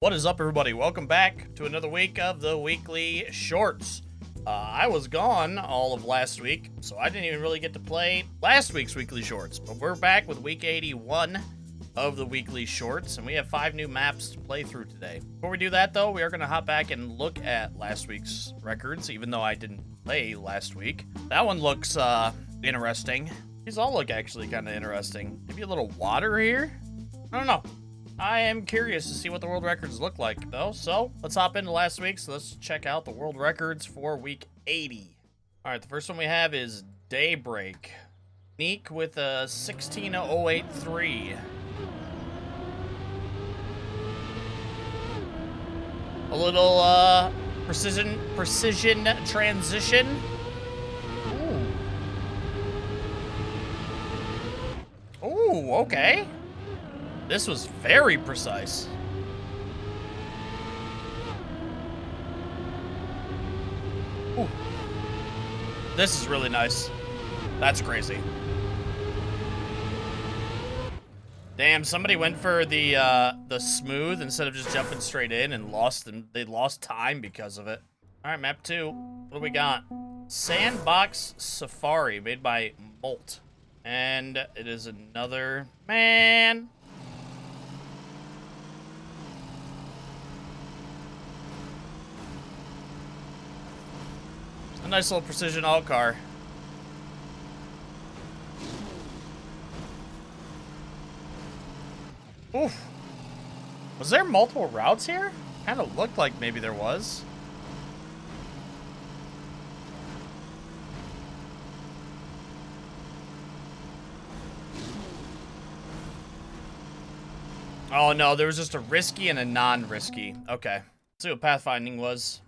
What is up, everybody? Welcome back to another week of the weekly shorts. I was gone all of last week, so I didn't even really get to play last week's weekly shorts, but we're back with week 81 of the weekly shorts, and we have 5 new maps to play through today. Before we do that, though, we are going to hop back and look at last week's records, even though I didn't play last week. That one looks interesting. These all look actually kind of interesting. Maybe a little water here? I don't know. I am curious to see what the world records look like, though. So let's hop into last week. So let's check out the world records for week 80. All right, the first one we have is Daybreak. Neek with a 16083. A little precision transition. Ooh, okay. This was very precise. Ooh. This is really nice. That's crazy. Damn, somebody went for the smooth instead of just jumping straight in and they lost time because of it. All right, map 2. What do we got? Sandbox Safari made by Molt. And it is another man. A nice little precision alt car. Oof. Was there multiple routes here? Kind of looked like maybe there was. Oh no, there was just a risky and a non-risky. Okay. Let's see what pathfinding was.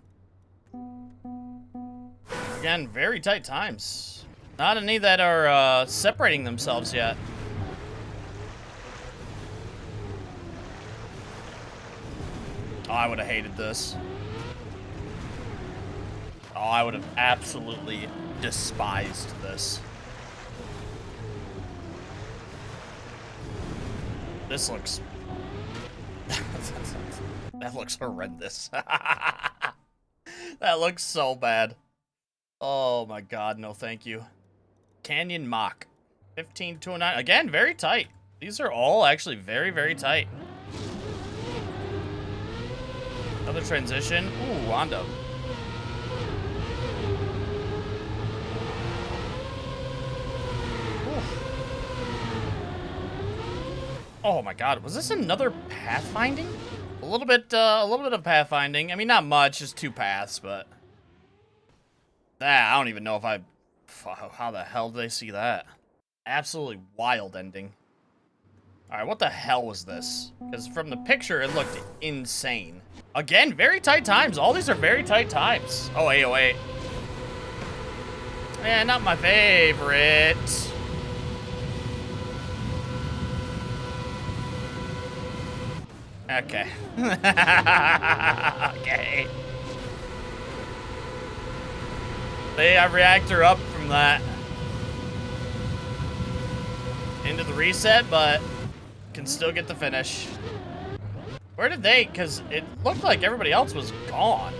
Again, very tight times. Not any that are separating themselves yet. Oh, I would have hated this. Oh, I would have absolutely despised this. This looks... that looks horrendous. That looks so bad. Oh my god, no thank you. Canyon Mock. 15209. Again, very tight. These are all actually very, very tight. Another transition. Ooh, Wanda. Oh my god, was this another pathfinding? A little bit of pathfinding. I mean, not much, just 2 paths, but... I don't even know if how the hell did they see that? Absolutely wild ending. Alright, what the hell was this? Because from the picture, it looked insane. Again, very tight times. All these are very tight times. Oh, 808. Yeah, not my favorite. Okay. Okay. They have reactor up from that into the reset, but can still get the finish. Where did they? Because it looked like everybody else was gone.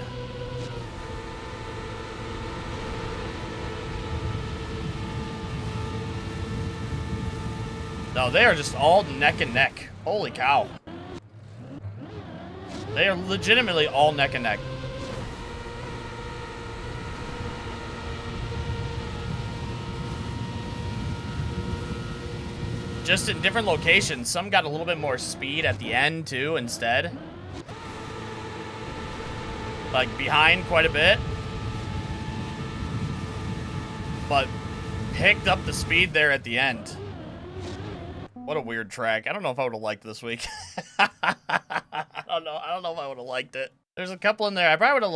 No, they are just all neck and neck. Holy cow. They are legitimately all neck and neck. Just in different locations. Some got a little bit more speed at the end, too, instead. Like, behind quite a bit. But picked up the speed there at the end. What a weird track. I don't know if I would have liked this week. I don't know if I would have liked it. There's a couple in there. I probably would have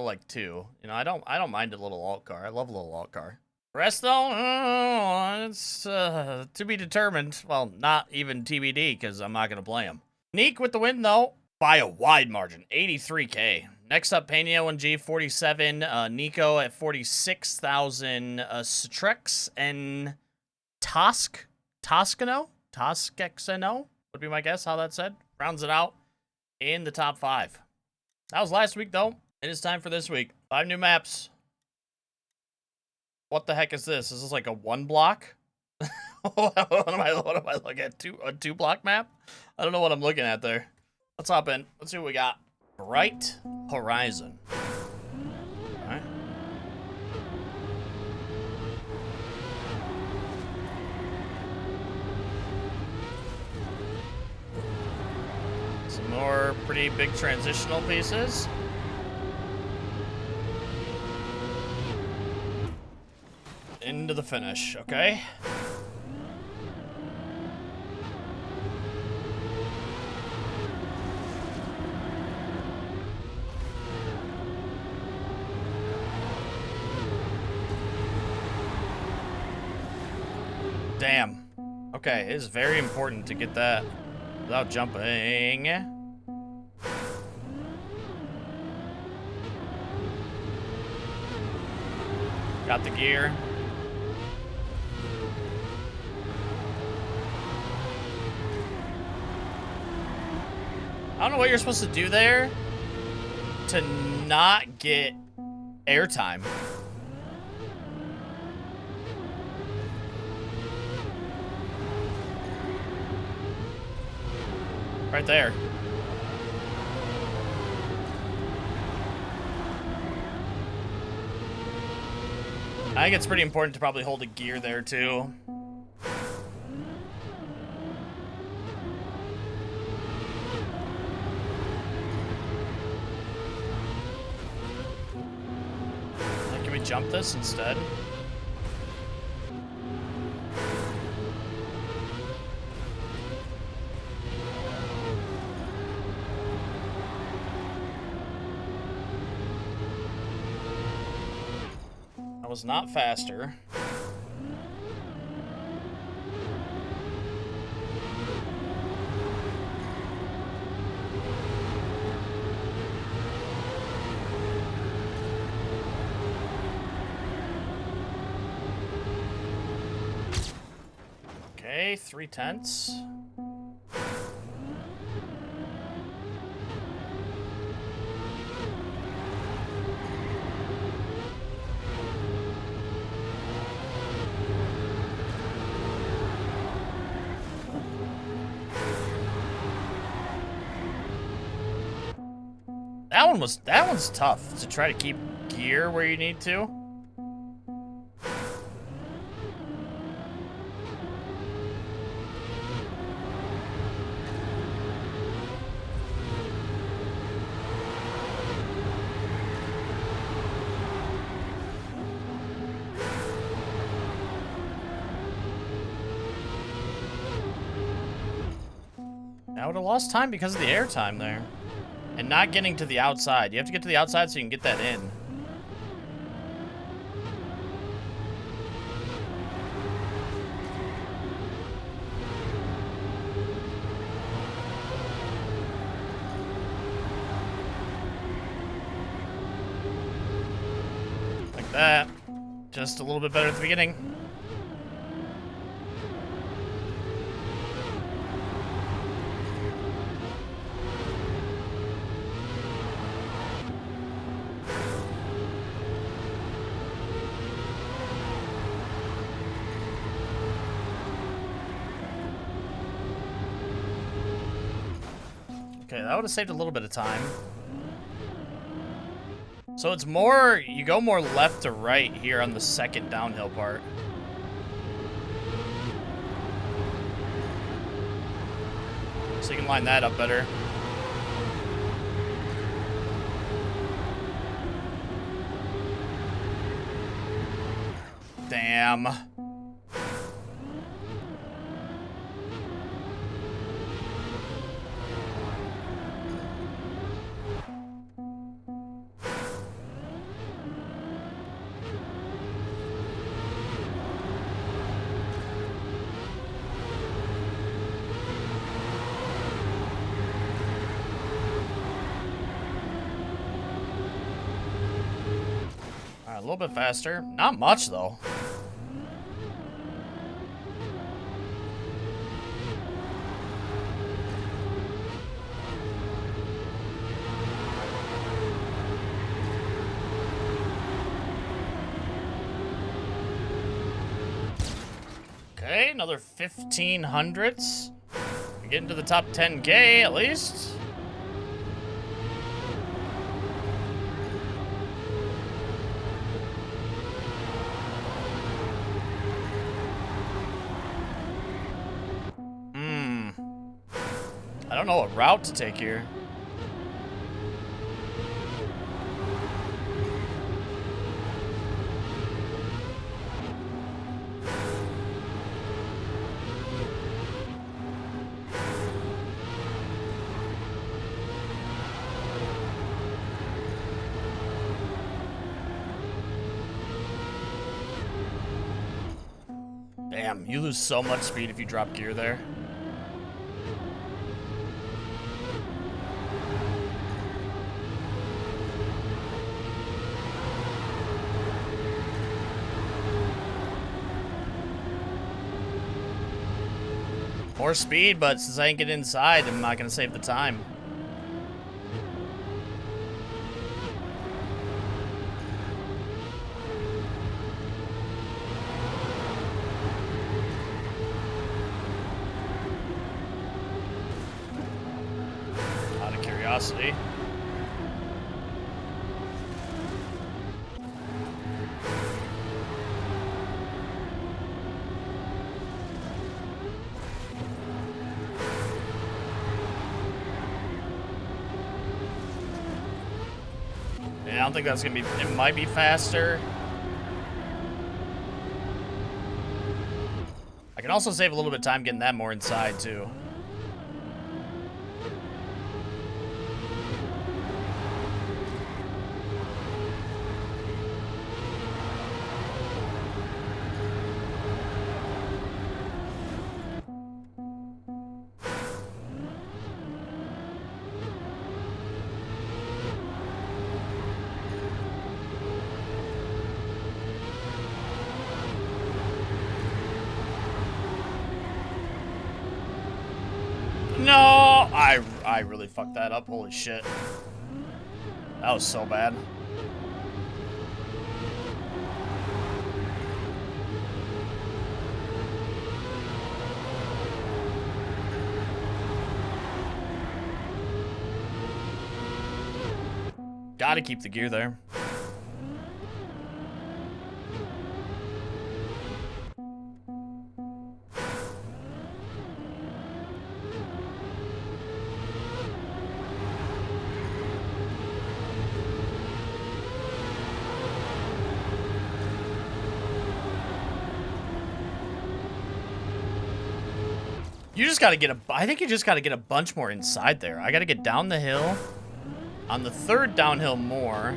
liked 2. You know, I don't mind a little alt car. I love a little alt car. Rest, though, it's to be determined. Well, not even TBD, because I'm not going to play him. Neek with the win, though, by a wide margin, 83K. Next up, Panio and G, 47. Nico at 46,000. Strex and Toskexeno would be my guess how that's said. Rounds it out in the top 5. That was last week, though. It is time for this week. 5 new maps. What the heck is this? Is this like a 1 block? what am I looking at? A 2 block map? I don't know what I'm looking at there. Let's hop in. Let's see what we got. Bright Horizon. Alright. Some more pretty big transitional pieces. Into the finish, okay? Damn. Okay, it is very important to get that without jumping. Got the gear. I don't know what you're supposed to do there to not get airtime. Right there. I think it's pretty important to probably hold a gear there too. Can we jump this instead? That was not faster. Okay, 3/10. That one's tough to try to keep gear where you need to. I would have lost time because of the airtime there. And not getting to the outside. You have to get to the outside so you can get that in. Like that. Just a little bit better at the beginning. Okay, that would have saved a little bit of time. So it's more, you go more left to right here on the second downhill part. So you can line that up better. Damn. A little bit faster. Not much, though. Okay, another 1,500s. We get into the top 10K at least. I don't know what route to take here. Damn, you lose so much speed if you drop gear there. More speed, but since I ain't get inside, I'm not gonna save the time. Out of curiosity. I don't think that's gonna be, it might be faster. I can also save a little bit of time getting that more inside too. No! I really fucked that up. Holy shit. That was so bad. Gotta keep the gear there. You just gotta get I think you just gotta get a bunch more inside there. I gotta get down the hill. On the third downhill more.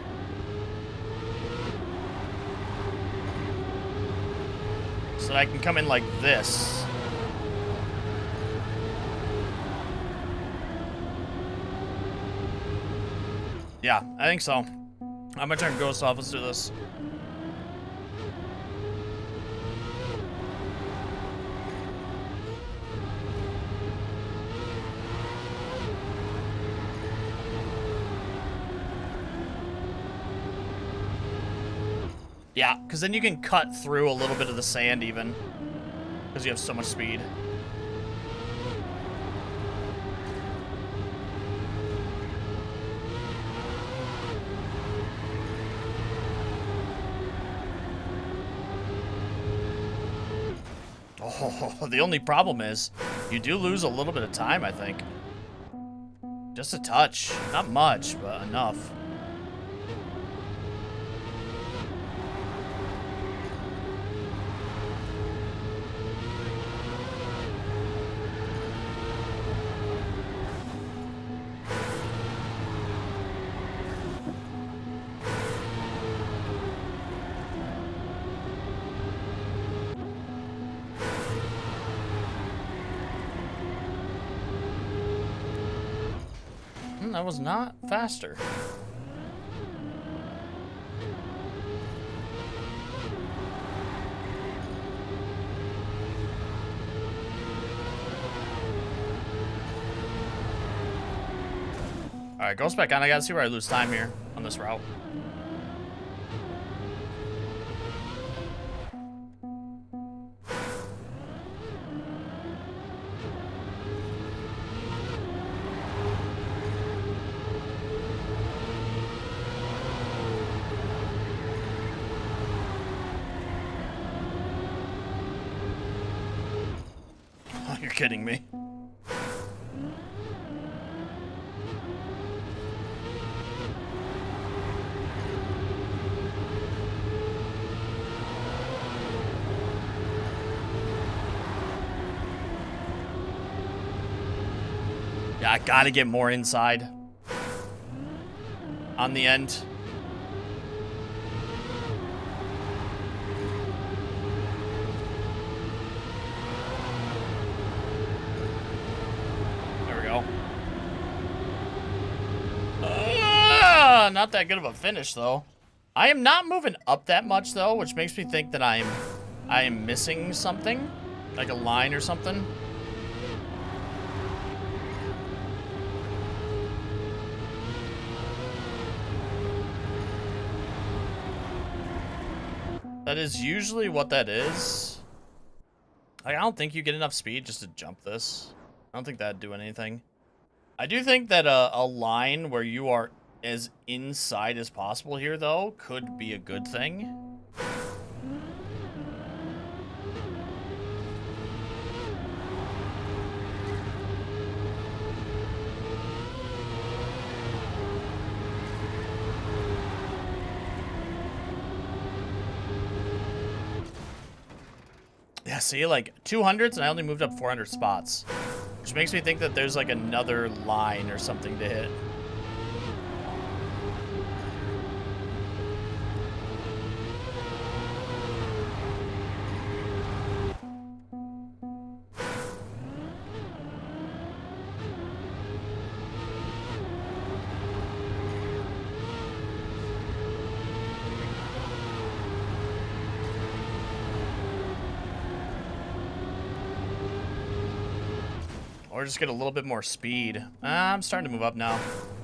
So that I can come in like this. Yeah, I think so. I'm gonna turn Ghost off. Let's do this. Yeah, because then you can cut through a little bit of the sand even. Because you have so much speed. Oh, the only problem is you do lose a little bit of time, I think. Just a touch. Not much, but enough. That was not faster. Alright, Ghost back on. I gotta see where I lose time here on this route. kidding me? Yeah, I gotta get more inside on the end. There we go. Not that good of a finish, though. I am not moving up that much, though, which makes me think that I am missing something, like a line or something. That is usually what that is. Like, I don't think you get enough speed just to jump this. I don't think that'd do anything. I do think that a line where you are as inside as possible here, though, could be a good thing. Yeah, see, like 200s and I only moved up 400 spots. Which makes me think that there's like another line or something to hit. Or just get a little bit more speed. I'm starting to move up now.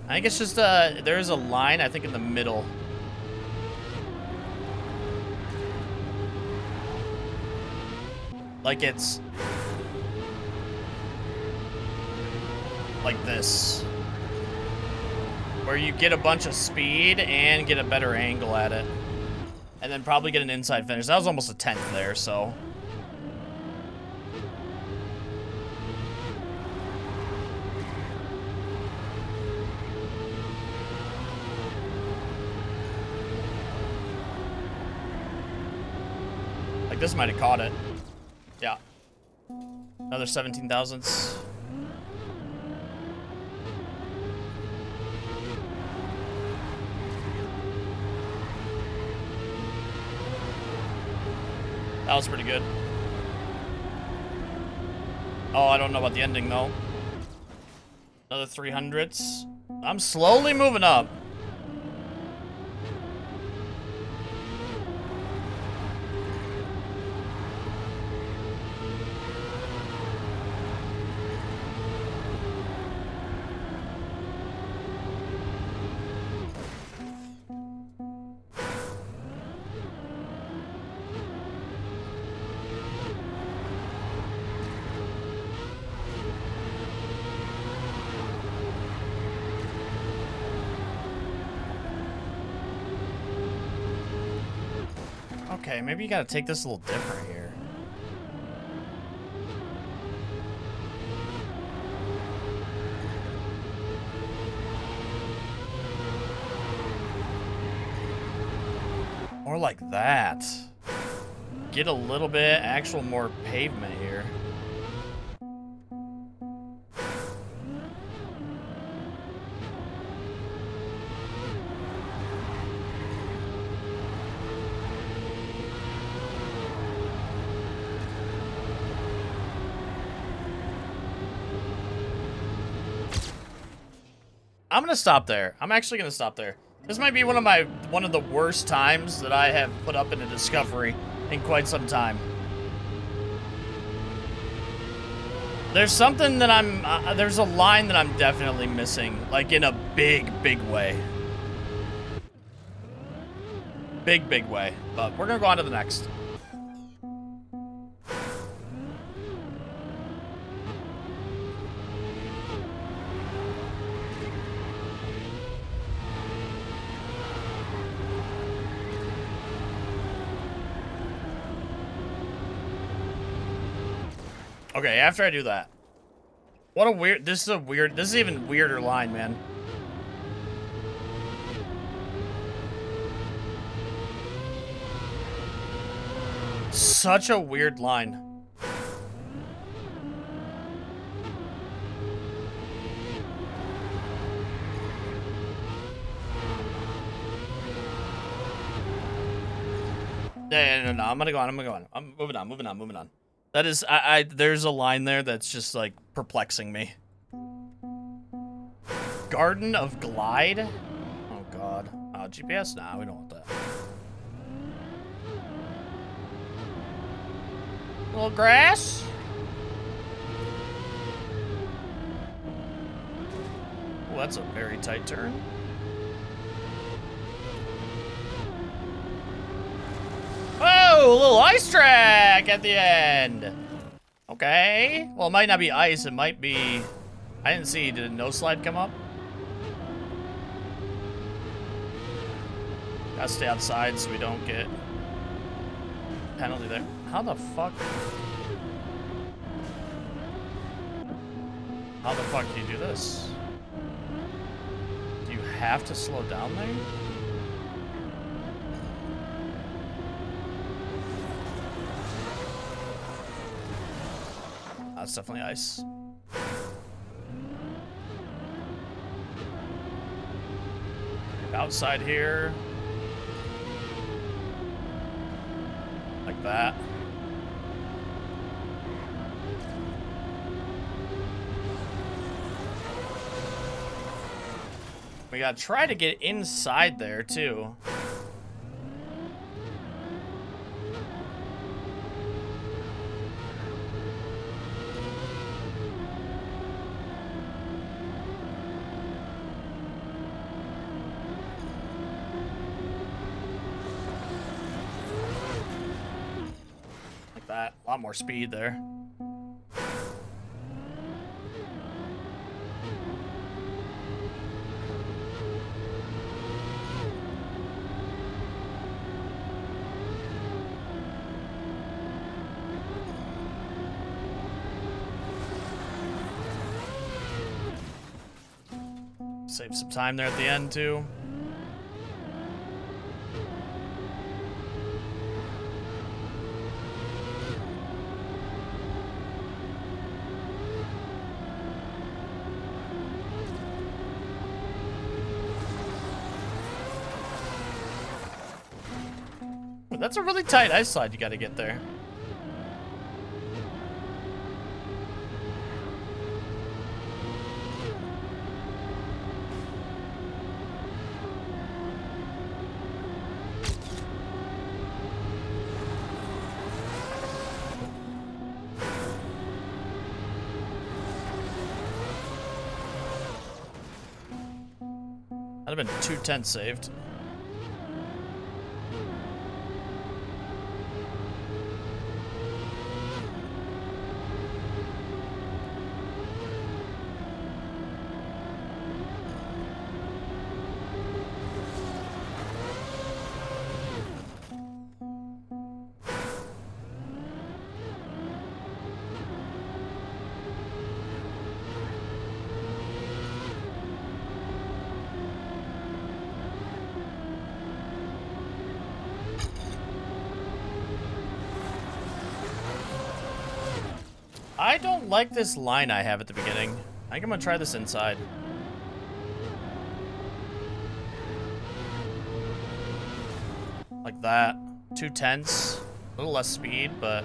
I think it's just, there's a line, I think, in the middle. Like it's... like this. Where you get a bunch of speed and get a better angle at it. And then probably get an inside finish. That was almost a 10th there, so... this might have caught it. Yeah. Another 17 thousandths. That was pretty good. Oh, I don't know about the ending, though. Another 300s. I'm slowly moving up. Okay, maybe you gotta take this a little different here. More like that. Get a little bit actual more pavement here. I'm gonna stop there. I'm actually gonna stop there. This might be one of the worst times that I have put up in a Discovery in quite some time. There's something that there's a line that I'm definitely missing, like in a big, big way. Big, big way. But we're gonna go on to the next. Okay, after I do that. What a weird... This is an even weirder line, man. Such a weird line. Yeah, no, I'm gonna go on, I'm moving on. That is, there's a line there that's just, like, perplexing me. Garden of Glide? Oh, God. GPS? Nah, we don't want that. Little grass? Oh, that's a very tight turn. Oh, a little ice track at the end. Okay. Well, it might not be ice. It might be... I didn't see. Did a no slide come up? Gotta stay outside so we don't get penalty there. How the fuck? How the fuck do you do this? Do you have to slow down there? That's definitely ice. Outside here. Like that. We gotta try to get inside there, too. That. A lot more speed there. Save some time there at the end, too. That's a really tight ice slide you gotta get there. That'd have been 2 tenths saved. I don't like this line I have at the beginning. I think I'm gonna try this inside. Like that. 2 tenths. A little less speed, but...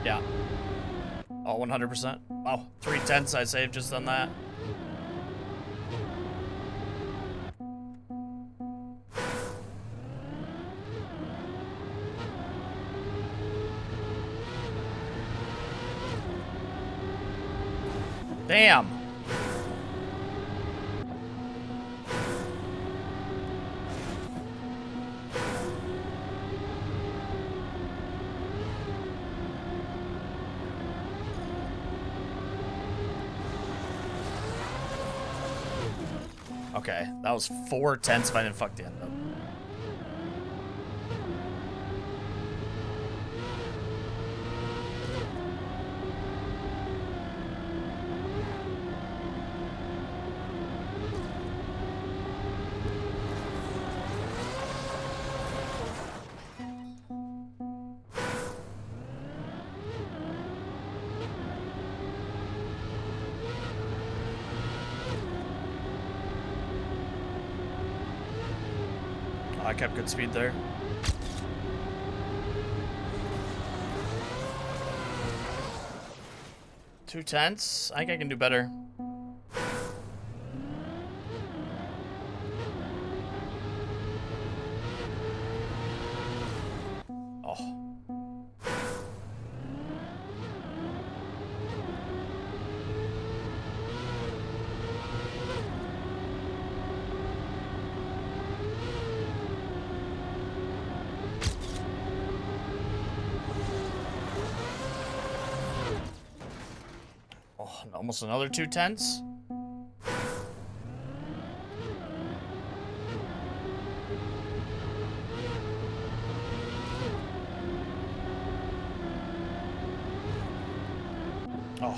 yeah. Oh, 100%. Wow, 3 tenths I saved just on that. Damn. Okay, that was 4 tenths if I didn't fuck the end up. I kept good speed there. Two tenths. I think I can do better. Almost another 2 tenths. Oh.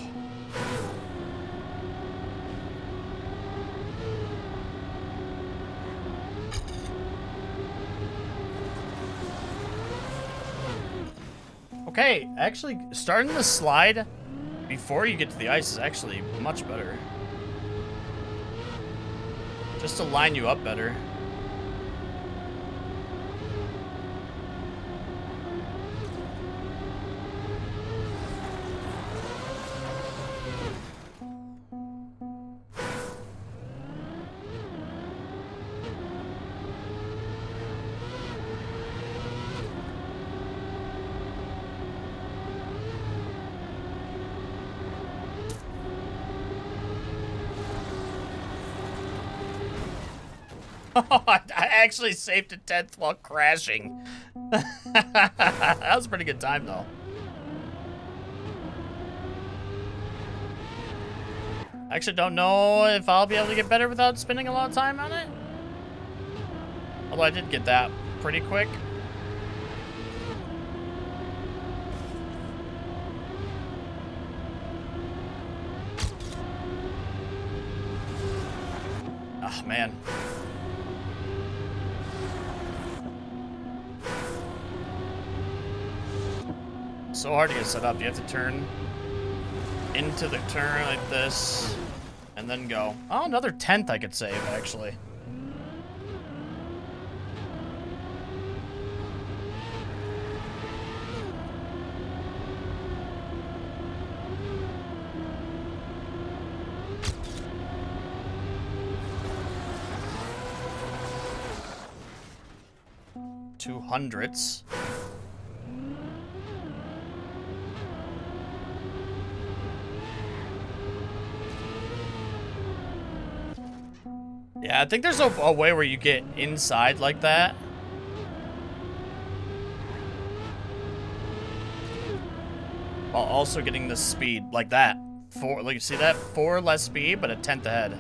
Okay, actually, starting the slide before you get to the ice is actually much better. Just to line you up better. I actually saved a 10th while crashing. That was a pretty good time, though. I actually don't know if I'll be able to get better without spending a lot of time on it. Although I did get that pretty quick. Oh, man. So hard to get set up. You have to turn into the turn like this and then go. Oh, another 10th I could save, actually. Two hundredths. Yeah, I think there's a way where you get inside like that. While also getting the speed like that. Like you see that? 4 less speed, but a 10th ahead.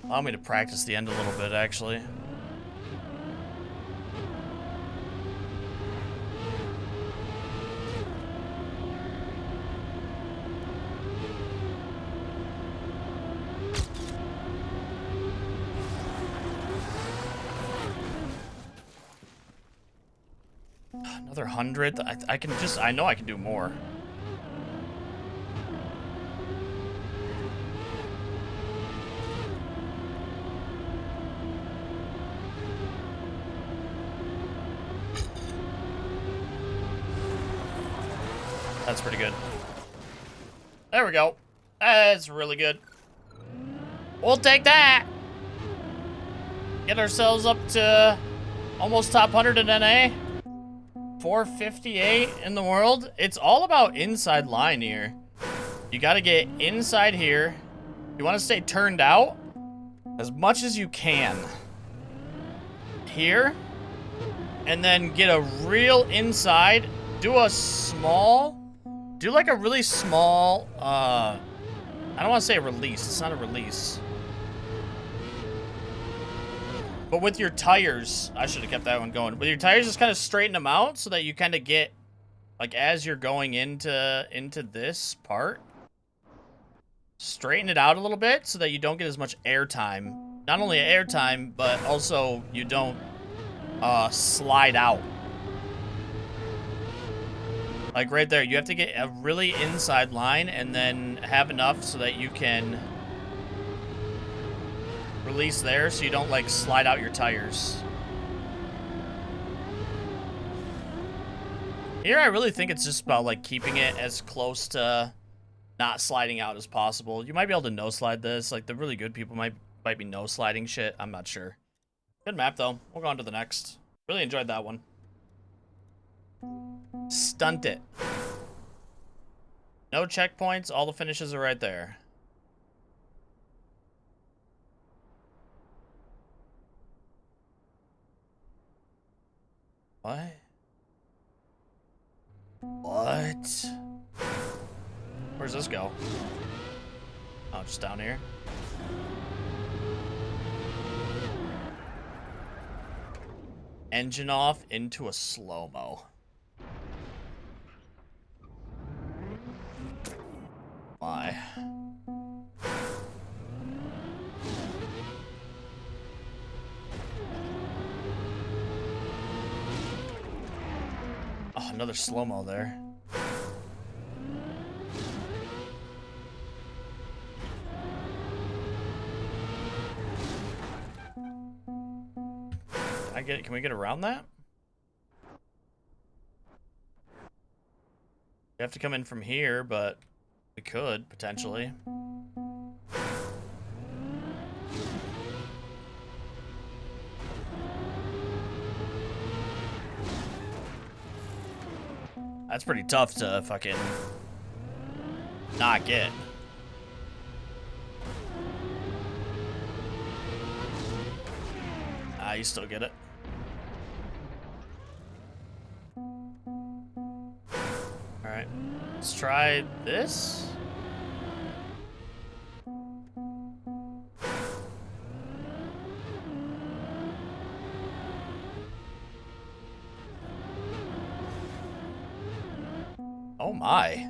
Allow me to practice the end a little bit, actually. Another 100th? I can just, I know I can do more. That's pretty good. There we go. That's really good. We'll take that. Get ourselves up to almost top 100 in NA. 458 in the world. It's all about inside line here. You got to get inside here. You want to stay turned out as much as you can. Here. And then get a real inside. Do a small... Do like a really small I don't want to say a release. It's not a release. But with your tires, I should have kept that one going. With your tires, just kind of straighten them out so that you kind of get, like, as you're going into this part, straighten it out a little bit so that you don't get as much air time. Not only air time, but also you don't slide out. Like right there, you have to get a really inside line and then have enough so that you can release there so you don't like slide out your tires. Here I really think it's just about like keeping it as close to not sliding out as possible. You might be able to no slide this. Like the really good people might be no sliding shit. I'm not sure. Good map though. We'll go on to the next. Really enjoyed that one. Stunt it. No checkpoints. All the finishes are right there. What? What? Where's this go? Oh, just down here. Engine off into a slow-mo. Why? Oh, another slow-mo there. Can we get around that? You have to come in from here, but we could, potentially. That's pretty tough to fucking not get. Ah, you still get it. Alright, let's try this. Oh my.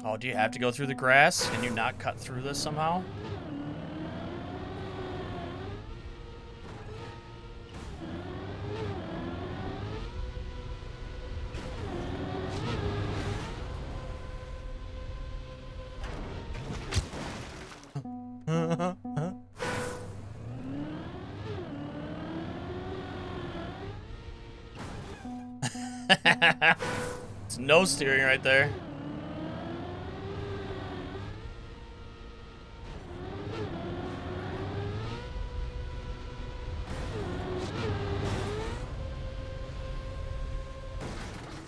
Oh, do you have to go through the grass? Can you not cut through this somehow? It's no steering right there.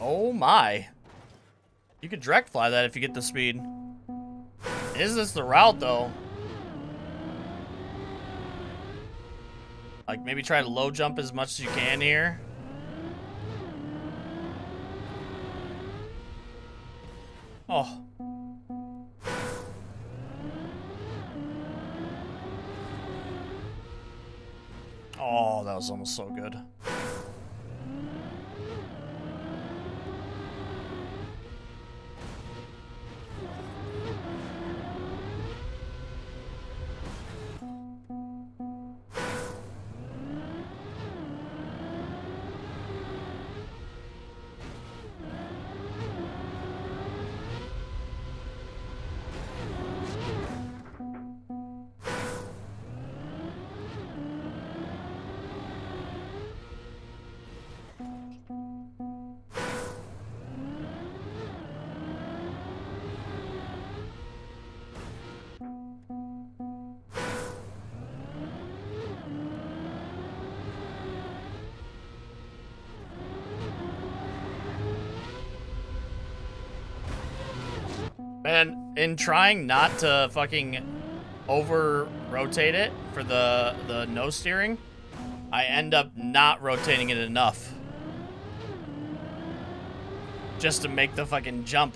Oh my. You could direct fly that if you get the speed. Is this the route though? Like maybe try to low jump as much as you can here. Oh. Oh, that was almost so good. Man, in trying not to fucking over-rotate it for the no steering, I end up not rotating it enough. just to make the fucking jump.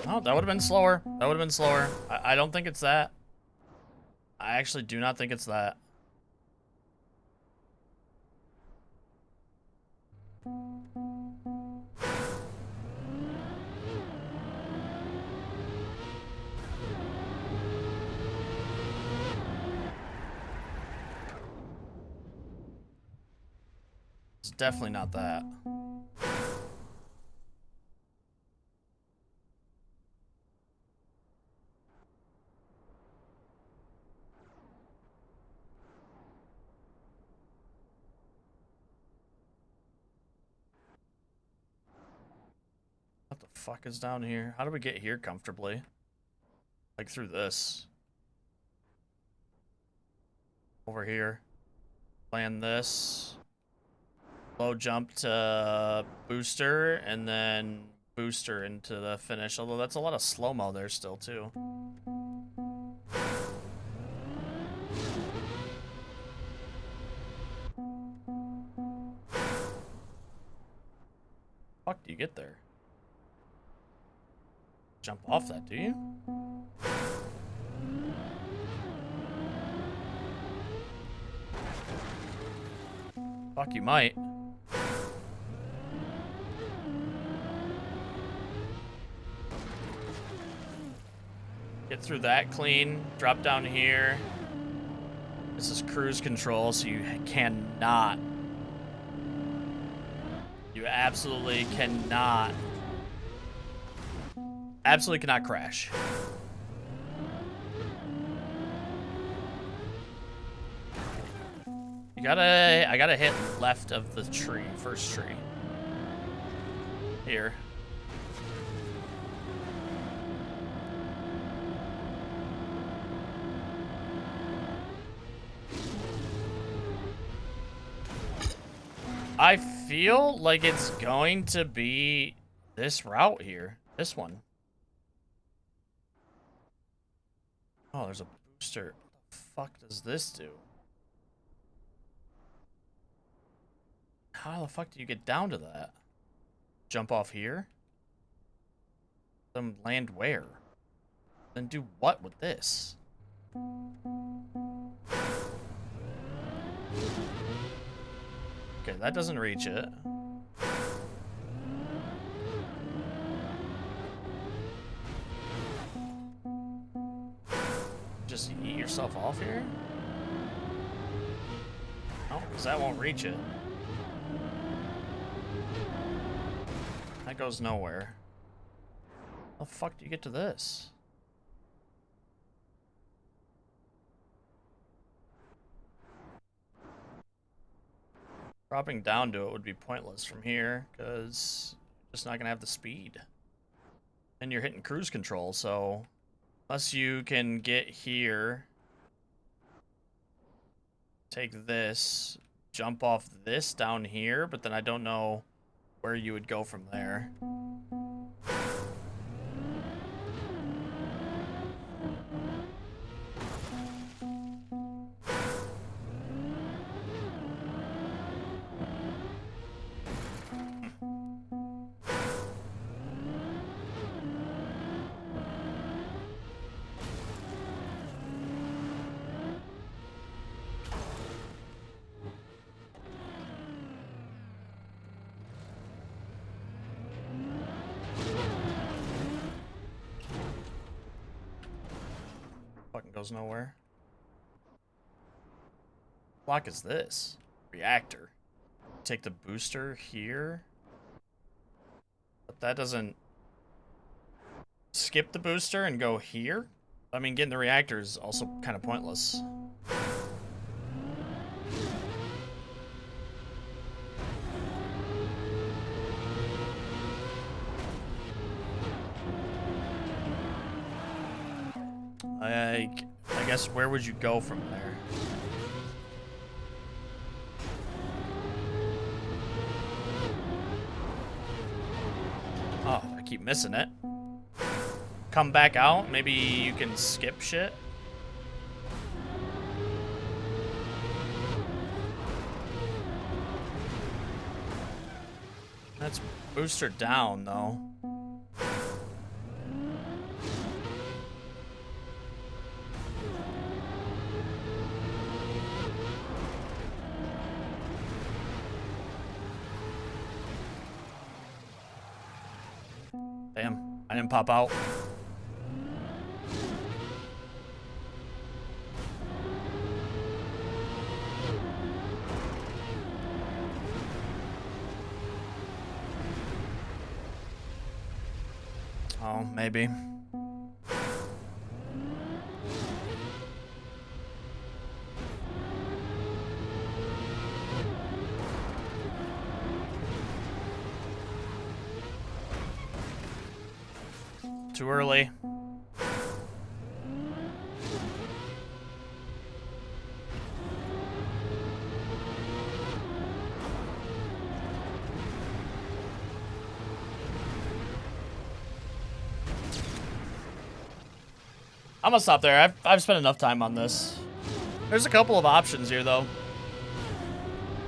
Oh, that would have been slower. That would have been slower. I don't think it's that. I actually do not think it's that. It's definitely not that. What the fuck is down here? How do we get here comfortably? Like through this. Over here. Land this. Low jump to booster, and then booster into the finish. Although that's a lot of slow-mo there still, too. Fuck do you get there? Jump off that, do you? Fuck, you might. Get through that clean. Drop down here. This is cruise control, so you cannot. You absolutely cannot. Absolutely cannot crash. You gotta, I gotta hit left of the tree, first tree. Here. I feel like it's going to be this route here. This one. Oh, there's a booster. What the fuck does this do? How the fuck do you get down to that? Jump off here? Then land where? Then do what with this? Okay, that doesn't reach it. Just eat yourself off here? No, because that won't reach it. That goes nowhere. How the fuck do you get to this? Dropping down to it would be pointless from here, because you're just not going to have the speed. And you're hitting cruise control, so unless you can get here, take this, jump off this down here, but then I don't know where you would go from there. Fucking goes nowhere. Block is this? Reactor. Take the booster here. But that doesn't skip the booster and go here? I mean, getting the reactor is also kind of pointless. I guess where would you go from there? keep missing it. Come back out. Maybe you can skip shit. That's booster down, though. Damn, I didn't pop out. Oh, maybe. Too early. I'm gonna stop there. I've spent enough time on this. There's a couple of options here, though.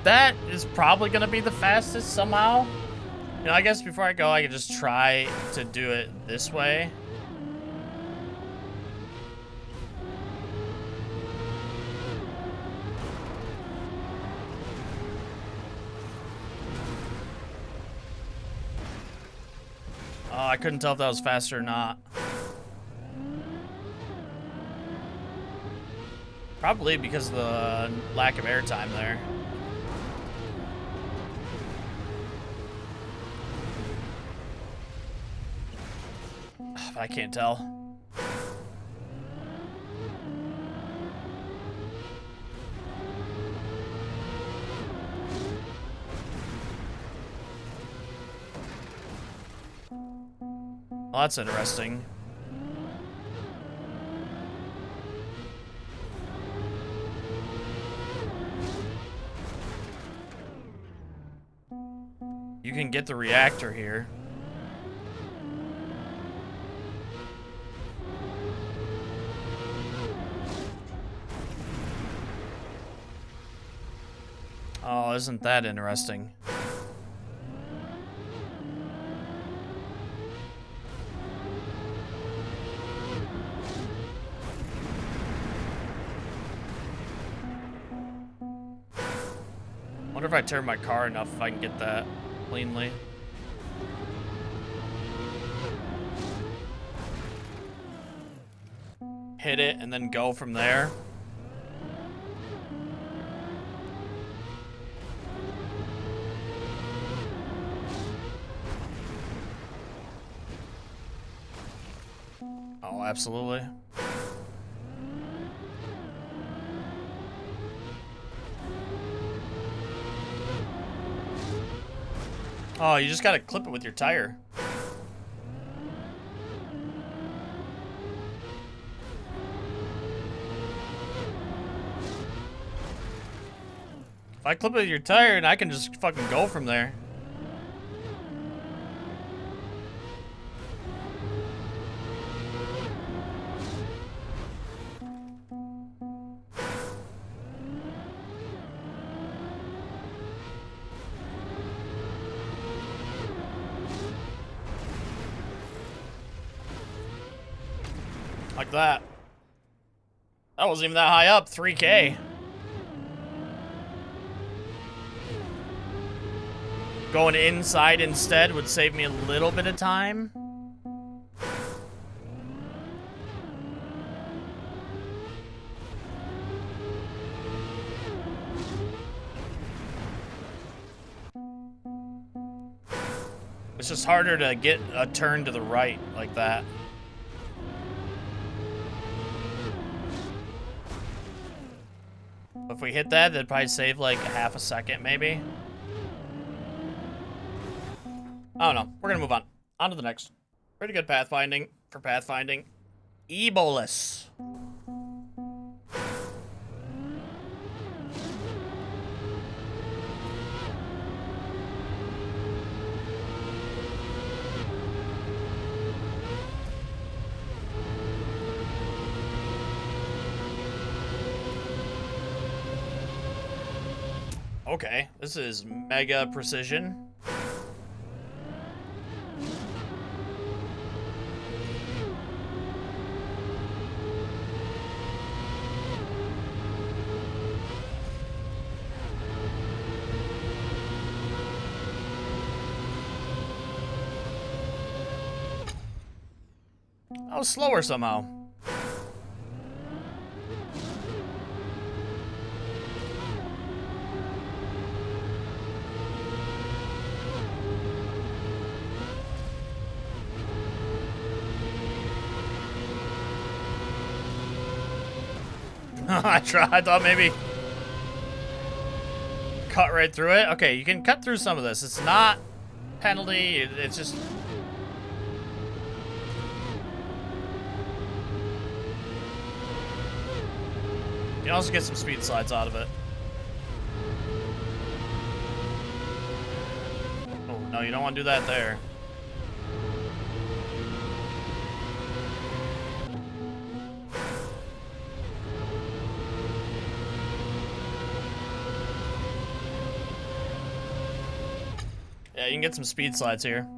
That is probably gonna be the fastest somehow. You know, I guess before I go, I could just try to do it this way. Oh, I couldn't tell if that was faster or not. Probably because of the lack of airtime there. But I can't tell. Well, that's interesting. You can get the reactor here. Oh, isn't that interesting? Wonder if I turn my car enough if I can get that cleanly. Hit it and then go from there. Oh, absolutely. Oh, you just gotta clip it with your tire. If I clip it with your tire, and I can just fucking go from there. Like that. That wasn't even that high up, 3K. Going inside instead would save me a little bit of time. It's just harder to get a turn to the right like that. If we hit that, that'd probably save like half a second, maybe. I don't know. We're gonna move on. On to the next. Pretty good pathfinding for pathfinding. Ebolus. okay. This is mega precision. I was slower somehow. I thought maybe cut right through it. Okay, you can cut through some of this. It's not penalty. It's just... You can also get some speed slides out of it. Oh, no, you don't want to do that there. Yeah, you can get some speed slides here.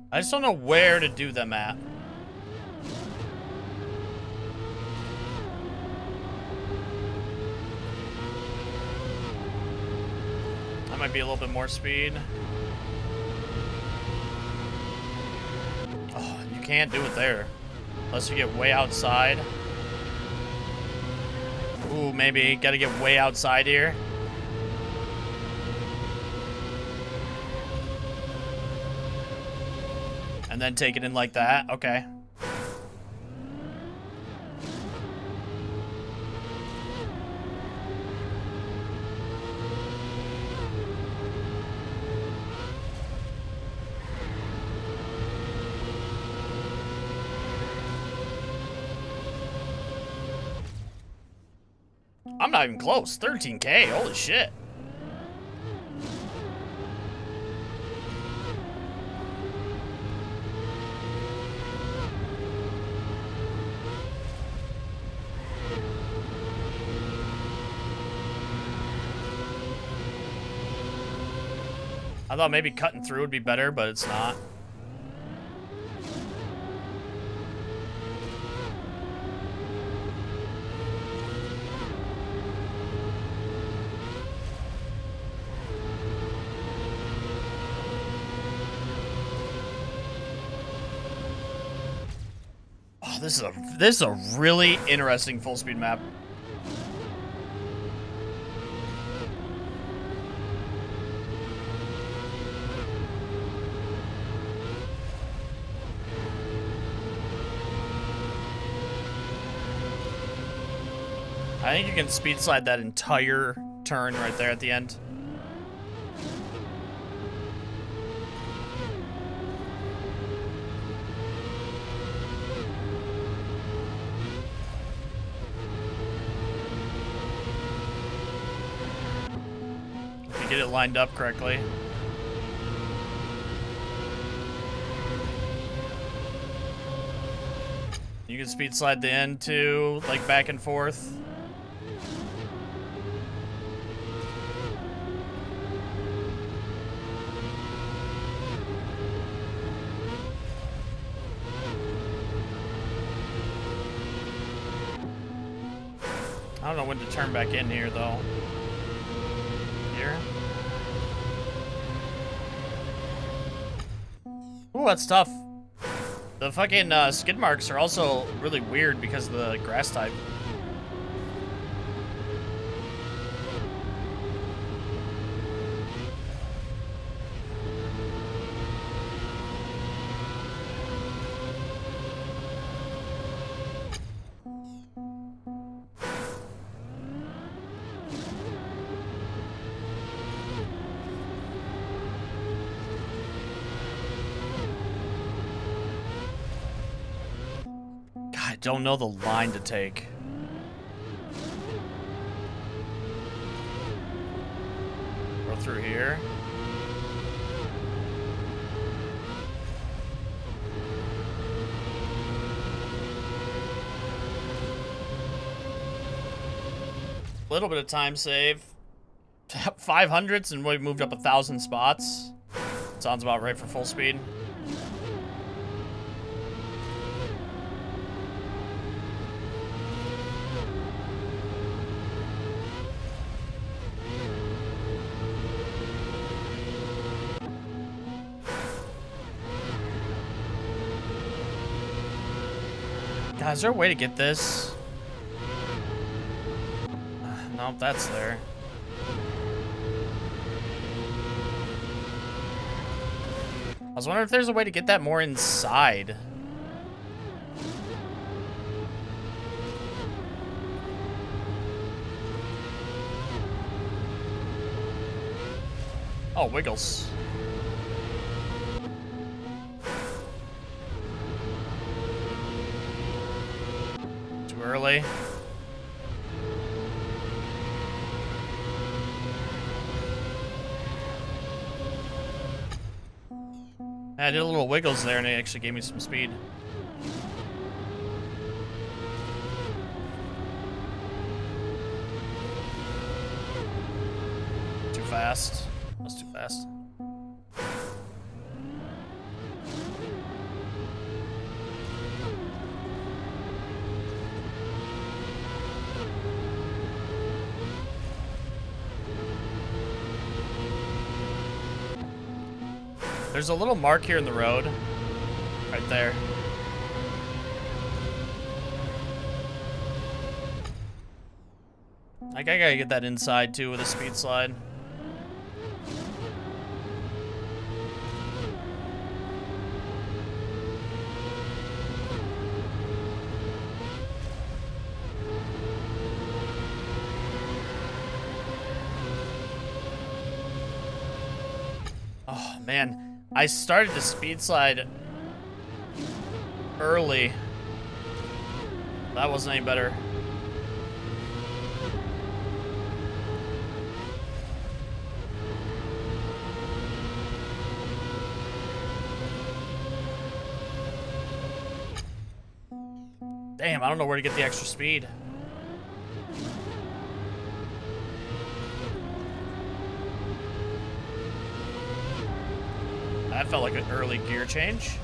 I just don't know where to do them at. That might be a little bit more speed. Oh, you can't do it there. Unless you get way outside. Ooh, maybe. Gotta get way outside here. And then take it in like that. Okay. I'm not even close. 13K. Holy shit. I thought maybe cutting through would be better, but it's not. Oh, this is a really interesting full speed map. I think you can speed slide that entire turn right there at the end. If you get it lined up correctly. You can speed slide the end too, like back and forth. I don't know when to turn back in here, though. Here? Ooh, that's tough. The fucking skid marks are also really weird because of the grass type. don't know the line to take. Go through here. A little bit of time save. 500s and we moved up 1,000 spots. Sounds about right for full speed. God, is there a way to get this? Nope, that's there. I was wondering if there's a way to get that more inside. Oh, wiggles. Too early. I did a little wiggles there and it actually gave me some speed. Too fast. That's too fast. There's a little mark here in the road. Right there. Like, I gotta get that inside, too, with a speed slide. Oh, man. I started to speed slide early. That wasn't any better. Damn, I don't know where to get the extra speed. That felt like an early gear change.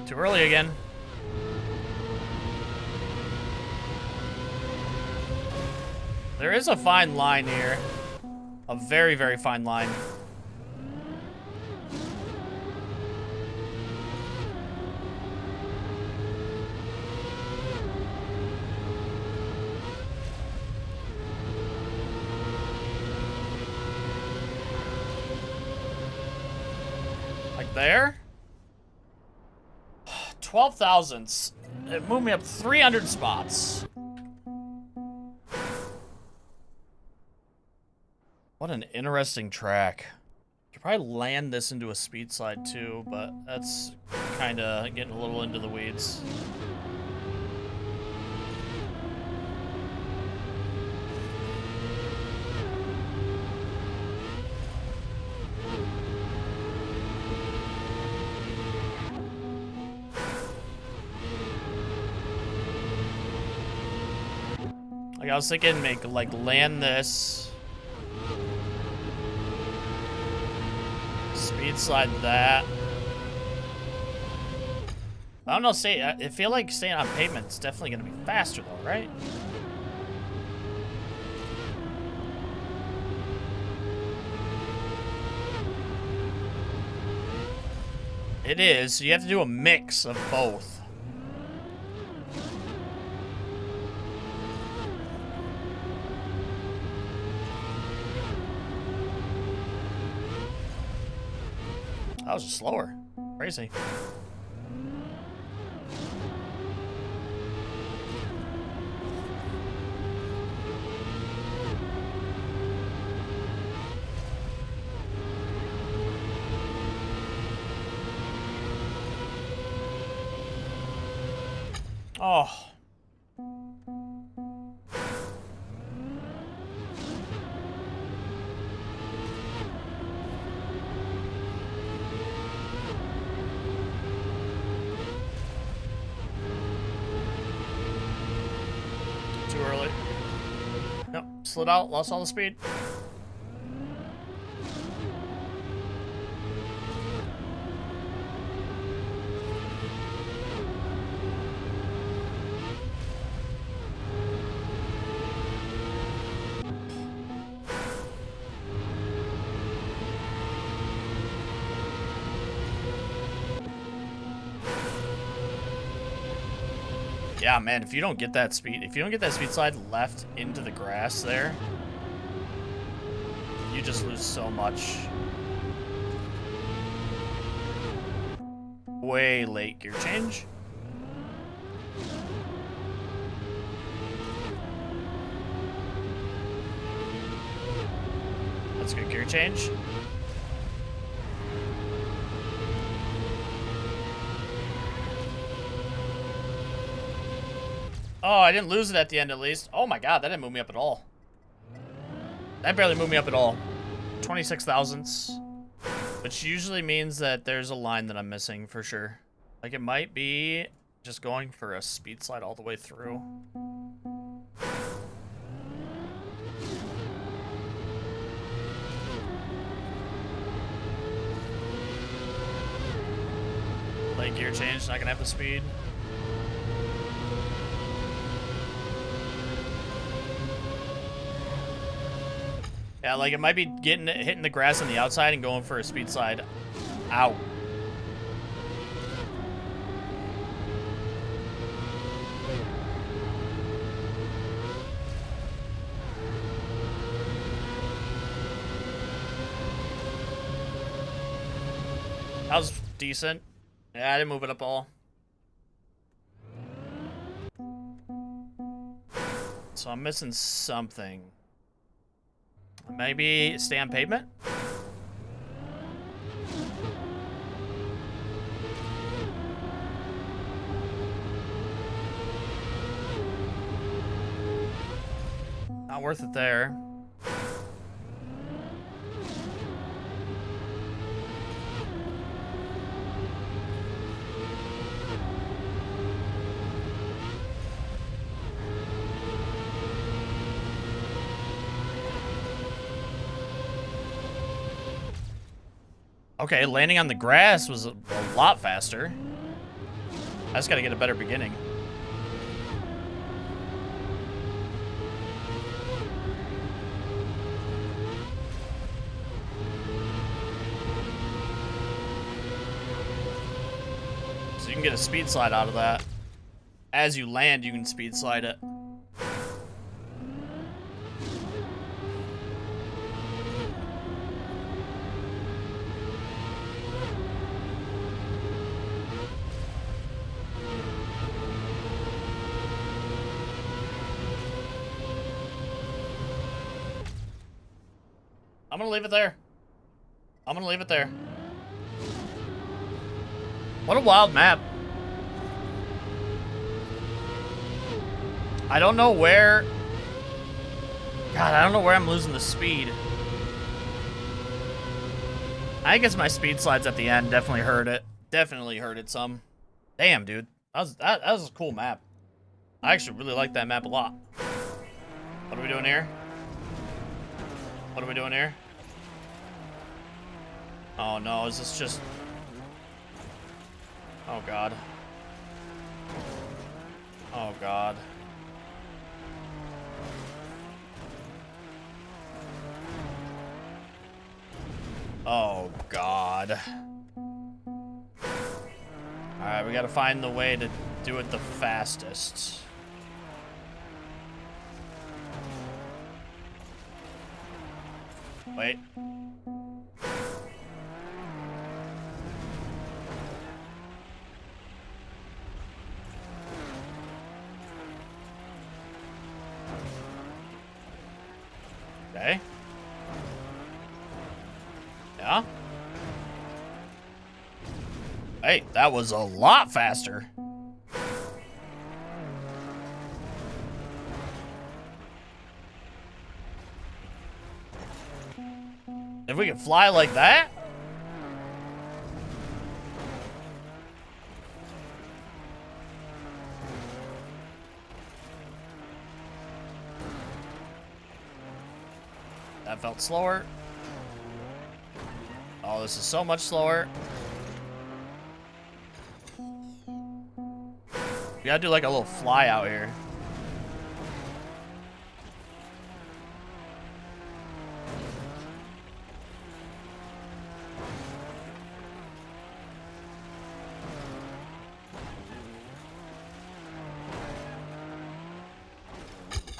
Too early again. There is a fine line here. A very, very fine line. There. 12 thousandths. It moved me up 300 spots. What an interesting track. Could probably land this into a speed slide too, but that's kind of getting a little into the weeds. Like, I was thinking like land this. Speed slide that. I don't know, I feel like staying on pavement's definitely gonna be faster though, right? It is, so you have to do a mix of both. That was just slower. Crazy. Oh. Too early. Nope, slid out, lost all the speed. Yeah, man, if you don't get that speed slide left into the grass there, you just lose so much. Way late gear change. That's a good gear change. Oh, I didn't lose it at the end at least. Oh my god, that didn't move me up at all. That barely moved me up at all. 26 thousandths. Which usually means that there's a line that I'm missing for sure. Like it might be just going for a speed slide all the way through. Late gear change, not gonna have the speed. Yeah, like it might be hitting the grass on the outside and going for a speed slide out. That was decent. Yeah, I didn't move it up all. So I'm missing something. Maybe stay on pavement? Not worth it there. Okay, landing on the grass was a lot faster. I just gotta get a better beginning. So you can get a speed slide out of that. As you land, you can speed slide it. I'm gonna leave it there. I'm gonna leave it there. What a wild map. I don't know where... God, I don't know where I'm losing the speed. I guess my speed slides at the end definitely hurt it. Definitely hurt it some. Damn, dude. That was a cool map. I actually really like that map a lot. What are we doing here? What are we doing here? Oh no, is this just... Oh god. Oh god. Oh god. Alright, we gotta find the way to do it the fastest. Wait. Okay. Yeah. Hey, that was a lot faster. we can fly like that? That felt slower. Oh, this is so much slower. We gotta do like a little fly out here.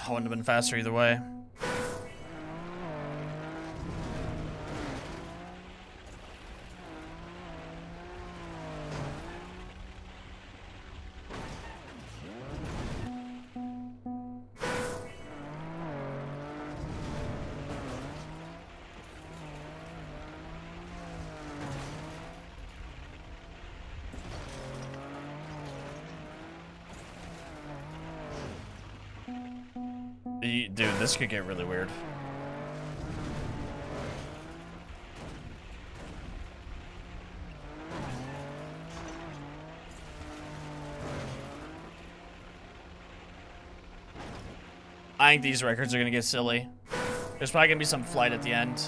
I wouldn't have been faster either way. Dude, this could get really weird. I think these records are gonna get silly. There's probably gonna be some flight at the end.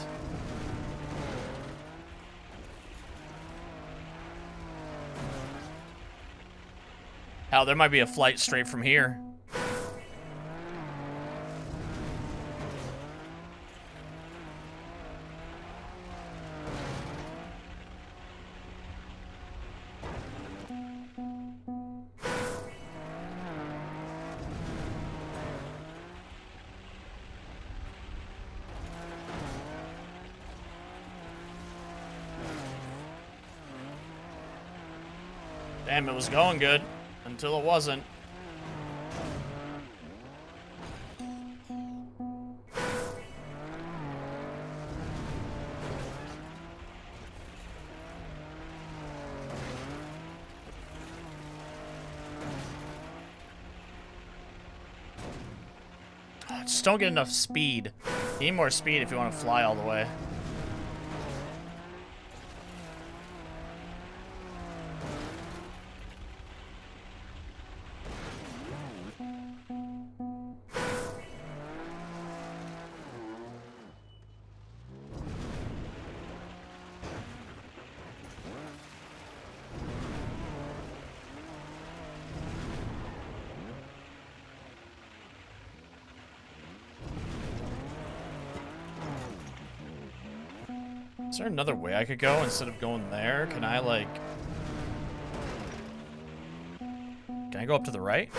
Hell, there might be a flight straight from here. Damn, it was going good until it wasn't. Just don't get enough speed. You need more speed if you want to fly all the way. Is there another way I could go instead of going there? Can I, like... Can I go up to the right?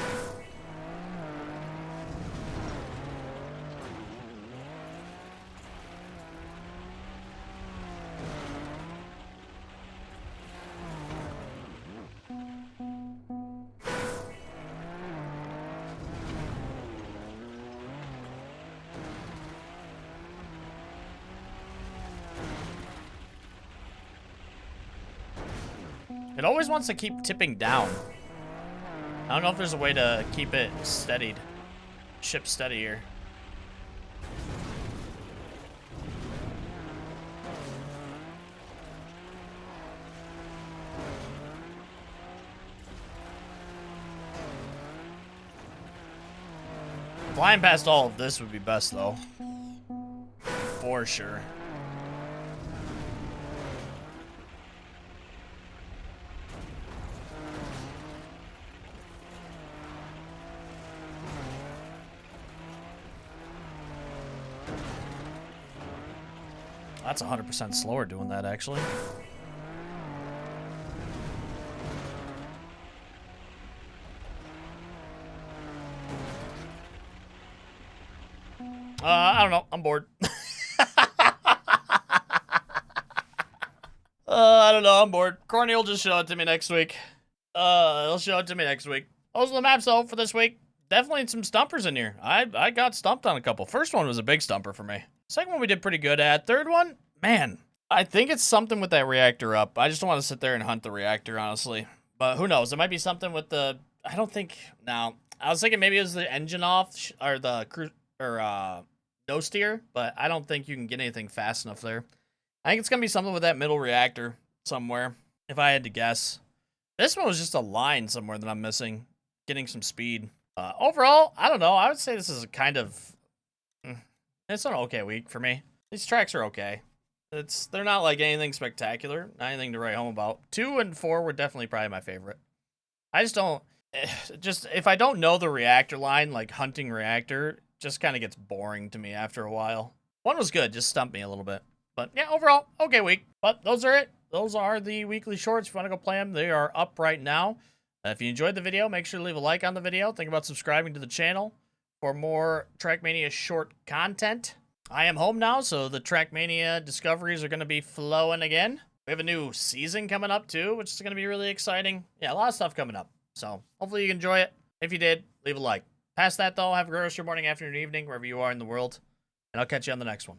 It always wants to keep tipping down. I don't know if there's a way to keep it steadied. Ship steady here. Flying past all of this would be best, though. For sure. That's 100% slower doing that, actually. I don't know. I'm bored. I don't know. I'm bored. Corny will just show it to me next week. He'll show it to me next week. Those are the maps, though, for this week. Definitely some stumpers in here. I got stumped on a couple. First one was a big stumper for me. Second one we did pretty good at. Third one, man, I think it's something with that reactor up. I just don't want to sit there and hunt the reactor, honestly. But who knows? It might be something with the... I don't think... No. I was thinking maybe it was the engine off or the no steer, but I don't think you can get anything fast enough there. I think it's going to be something with that middle reactor somewhere, if I had to guess. This one was just a line somewhere that I'm missing. Getting some speed. Overall, I don't know. I would say this is a kind of... It's an okay week for me. These tracks are okay. They're not like anything spectacular. Not anything to write home about. 2 and 4 were definitely probably my favorite. I just don't... if I don't know the reactor line, like hunting reactor, just kind of gets boring to me after a while. 1 was good, just stumped me a little bit. But yeah, overall, okay week. But those are it. Those are the weekly shorts. If you want to go play them, they are up right now. If you enjoyed the video, make sure to leave a like on the video. Think about subscribing to the channel for more Trackmania short content. I am home now, so the Trackmania discoveries are going to be flowing again. We have a new season coming up, too, which is going to be really exciting. Yeah, a lot of stuff coming up. So hopefully you enjoy it. If you did, leave a like. Past that, though, have a great rest of your morning, afternoon, evening, wherever you are in the world. And I'll catch you on the next one.